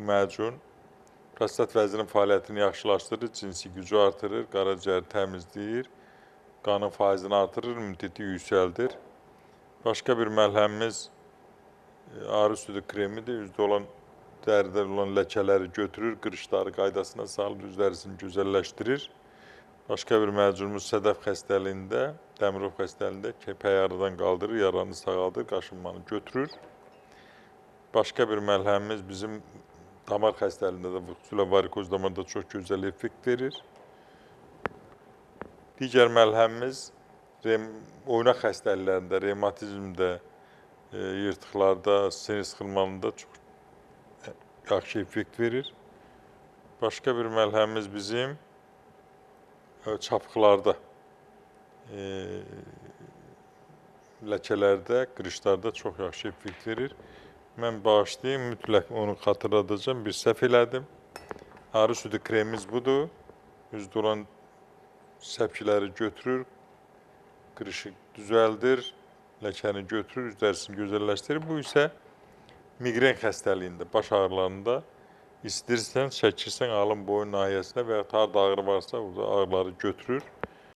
Macun prostat vəzinin fəaliyyətini yaxşılaşdırır, cinsi gücü artırır, qaraciyəri təmizləyir, qanın faizini artırır, immuniteti yüksəldir. Başqa bir məlhəmimiz arı südü kremidir. Üzdə olan, dəridə olan ləkələri götürür, qırışları qaydasına salır, üz dərisini gözəlləşdirir. Başqa bir məcunumuz sədəf xəstəliyində, dəmirov xəstəliyində kəpəyi aradan qaldırır, yaranı sağaldır, qaşınmanı götürür. Başqa bir məlhəmimiz bizim damar xəstəliyində də, xüsusilə varikoz damarda çox gözəl effekt verir. Digər məlhəmimiz oynaq xəstəliklərində, revmatizmdə, yırtıqlarda, sinir sıxılmanında çox yaxşı effekt verir. Başqa bir məlhəmimiz bizim çapıqlarda, ləkələrdə, qırışlarda çox yaxşı effekt verir. Mən bağışlayayım, mütləq onu xatırladacağım, bir səhv elədim. Arı südü kremimiz budur. Üzdə olan səpkiləri götürür, qırışı düzəldir, ləkəni götürür, üz dərisini gözəlləşdirir. Bu isə miqren xəstəliyində, baş ağrılarında istəyirsən, çəkirsən alın boyun nahiyəsinə və ya harda ağrı varsa, orada ağrıları götürür.